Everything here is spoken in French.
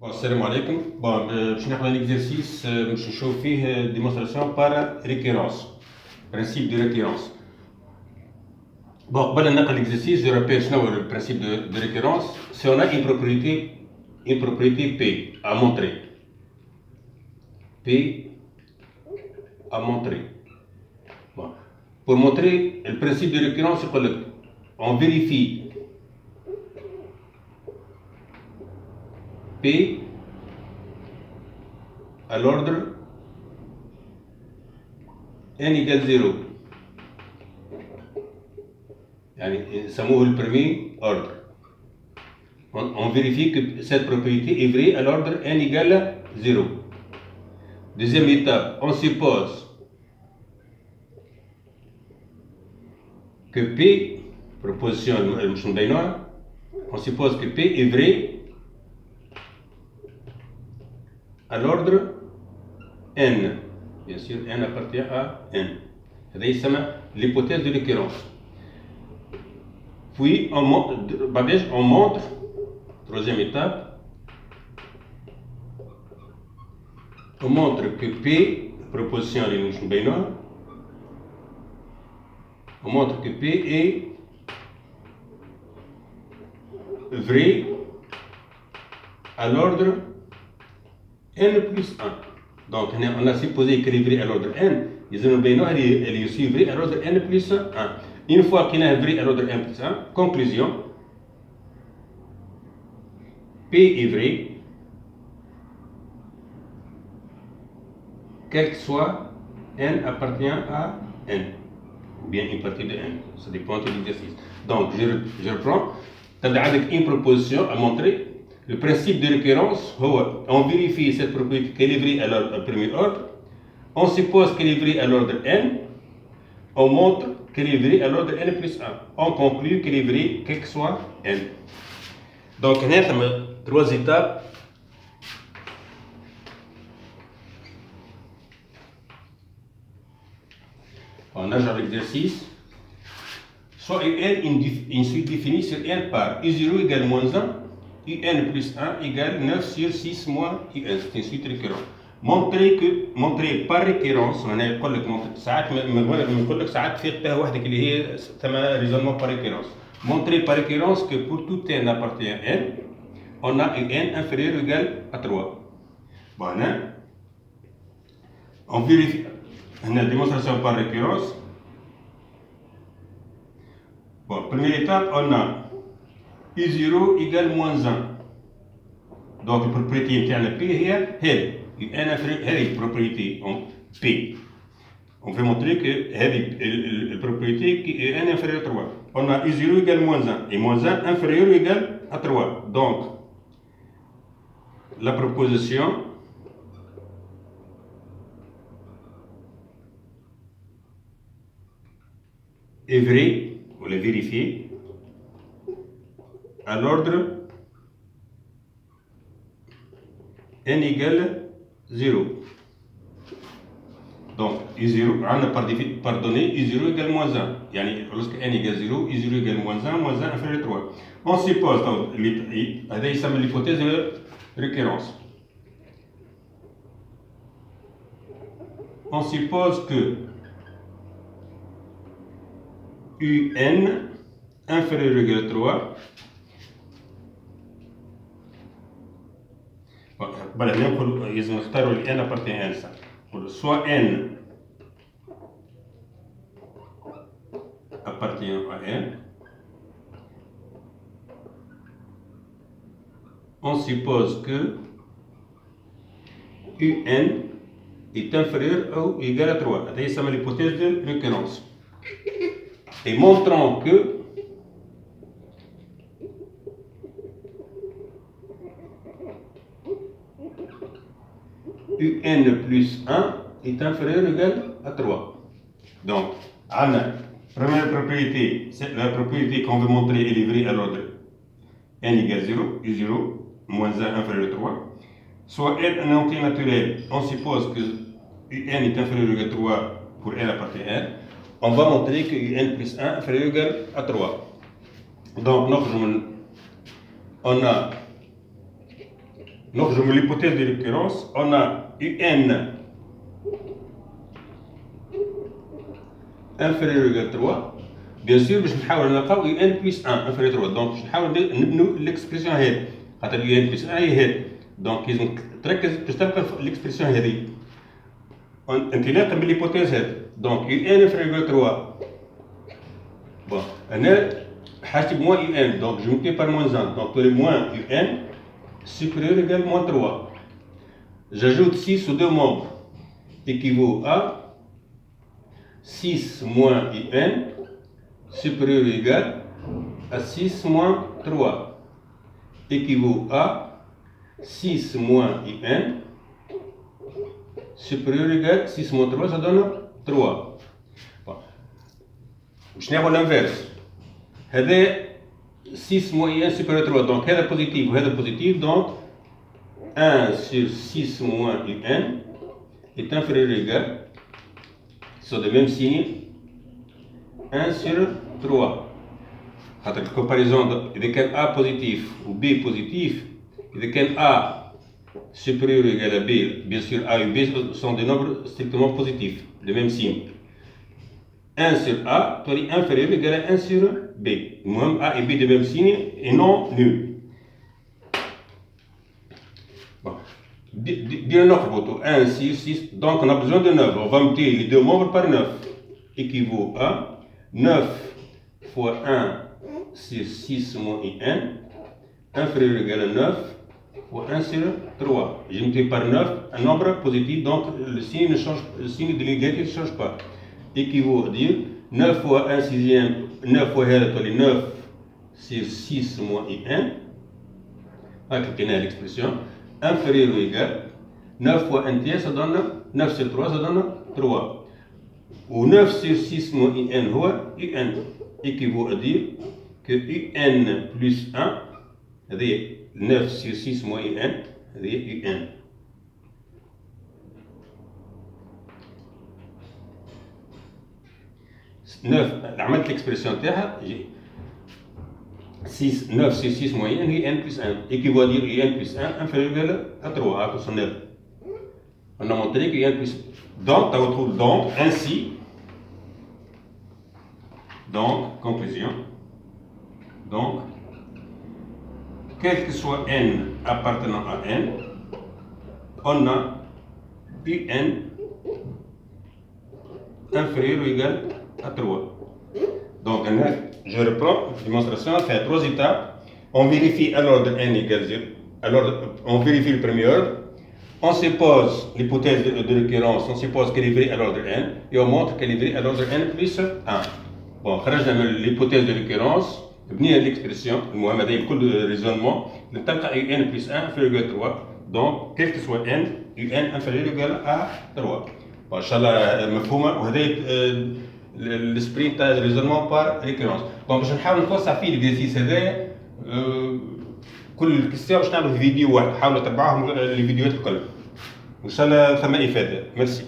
Assalamu alaikum. Bon, باش ناخذ un exercice باش نشوف فيه démonstration par récurrence. Principe de récurrence. Bon, قبل ما نقل l'exercice, je rappelle شنو هو le principe de récurrence. Si on a une propriété P à montrer. P à montrer. Bon. Pour montrer le principe de récurrence, on vérifie P à l'ordre n égale 0. يعني نسموه le premier ordre. On vérifie que cette propriété est vraie à l'ordre n égale 0. Deuxième étape, on suppose que P, proposition on suppose que P est vrai à l'ordre n. Bien sûr, n appartient à n. C'est l'hypothèse de récurrence. Puis, on montre, troisième étape, on montre que P, proposition on montre que P est vrai à l'ordre n plus 1. Donc, on a supposé qu'elle est vraie à l'ordre n, elle est aussi vraie à l'ordre n plus 1. Une fois qu'elle est vraie à l'ordre n plus 1, conclusion, P est vrai, quel que soit n appartient à n, ou bien une partie de n, ça dépend de l'exercice. Donc, je reprends, avec une proposition à montrer. Le principe de récurrence, on vérifie cette propriété qu'elle est vraie à l'ordre premier ordre, on suppose qu'elle est vraie à l'ordre n, on montre qu'elle est vraie à l'ordre n plus 1. On conclut qu'elle est vraie quel que soit n. Donc, on a trois étapes. On a genre l'exercice. Soit un une suite définie sur n par u0 égale moins 1, un plus 1 égale 9 sur 6 moins un. C'est une suite récurrente. Montrer par récurrence, on a يقول لك ساعات نقول لك ساعات في قطعه وحدك اللي هي تسمى raisonnement par récurrence. Montrer par récurrence que pour tout n appartient à n, on a un inférieur ou égal à 3. Bon, on vérifie. On a démonstration par récurrence. Bon, première étape, on a u0 égale moins 1. Donc, la propriété interne P est un inférieur, propriété en P. On veut montrer que la propriété qui est n inférieur à 3. On a u0 égale moins 1 et moins 1 inférieur ou égal à 3. Donc, la proposition est vraie, vous la vérifiez, à l'ordre n égale 0. Donc, u0, on a pardonné, u0 égale moins 1. Lorsque n égale 0, u0 égale moins 1 inférieur à 3. On suppose, donc, l'hypothèse de récurrence. On suppose que un inférieur ou égal à 3. لازم نختاروا اللي n appartient à n. Soit n appartient à n, on suppose que un est inférieur ou égal à 3. C'est l'hypothèse de récurrence. Et montrons que un plus 1 est inférieur ou égal à 3. Donc, première propriété, c'est la propriété qu'on veut montrer, elle est vraie à l'ordre n égale 0, u0 moins 1 inférieur à 3. Soit n un entier naturel, on suppose que un est inférieur ou égal à 3 pour n appartient à n. On va montrer que un plus 1 inférieur ou égal à 3. Donc, on a نخرجوا من l'hypothèse de récurrence. On a UN inférieur ou égal 3. Bien sûr باش نحاول نلقاو UN plus 1 inférieur 3. دونك باش نحاول نبنوا l'expression هذه خاطر UN plus 1 هي هذه. دونك لازم تركز باش تلقى l'expression هذه انطلاقا من l'hypothèse هذه. دونك UN inférieur ou égal 3. Bon, أنا حاجتي moins UN. Donc je multiplie par moins 1. Donc pour les moins UN supérieur ou égal moins 3. J'ajoute 6 aux deux membres équivaut à 6 moins UN supérieur ou égal à 6 moins 3 équivaut à 6 moins UN supérieur ou égal à 6 moins 3, ça donne 3. Bon. Je n'ai pas l'inverse. 6 moins UN supérieur à 3. Donc, c'est positif, c'est positif. Donc, 1 sur 6 moins UN est inférieur ou égal, sur le même signe, 1 sur 3. La comparaison de A positif ou B positif, de A supérieur ou égal à B, bien sûr A et B sont des nombres strictement positifs, le même signe. 1 sur A, inférieur ou égal à 1 sur B. Même A et B de même signe et non nul. Bon. Dire notre photo 1, 6, 6, donc on a besoin de 9. On va multiplier les deux membres par 9. Équivaut à 9 fois 1 sur 6 moins IN, inférieur ou égal à 9 fois 1 sur 3. J'ai multiplié par 9 un nombre positif, donc le signe de l'égalité ne change pas. Équivaut à dire 9 fois 1 sixième, 9 fois 9 sur 6 moins IN, avec l'expression, inférieur ou égal, 9 fois 1 tiers, ça donne 9 sur 3, ça donne 3. Ou 9 sur 6 moins IN, UN, équivaut à dire que UN plus 1, c'est-à-dire 9 sur 6 moins UN, c'est-à-dire UN. عملت l'expression تاعها 9 sur 6 moyenne هي n plus 1 équivaut à dire n plus 1 inférieur à 3 à cause de 9. On a montré que n plus donc tu retrouves donc ainsi donc conclusion donc quel que soit n appartenant à n on a un inférieur ou égal à 3. Donc, je reprends la démonstration, on fait 3 étapes. On vérifie à l'ordre n égale 0. Alors, on vérifie le premier ordre. On suppose l'hypothèse de récurrence, on suppose qu'elle est vraie à l'ordre n. Et on montre qu'elle est vraie à l'ordre n plus 1. Bon, l'hypothèse de récurrence, venir à l'expression, Mohamed a beaucoup de raisonnement, le temps à n plus 1 inférieur à 3. Donc, quel que soit n, un inférieur ou égal à 3. Bon, Inch'Allah, مفهومة وهذا السبري تاع الريزونمون بار ريكورونس. دونك باش نحاول نتوسع فيه الاكزرسيس هذايا كل الكيستيون باش نعملوا في فيديو واحد، حاولوا تتبعوهم الفيديوهات الكل. ان شاء الله ثم افاده. ميرسي.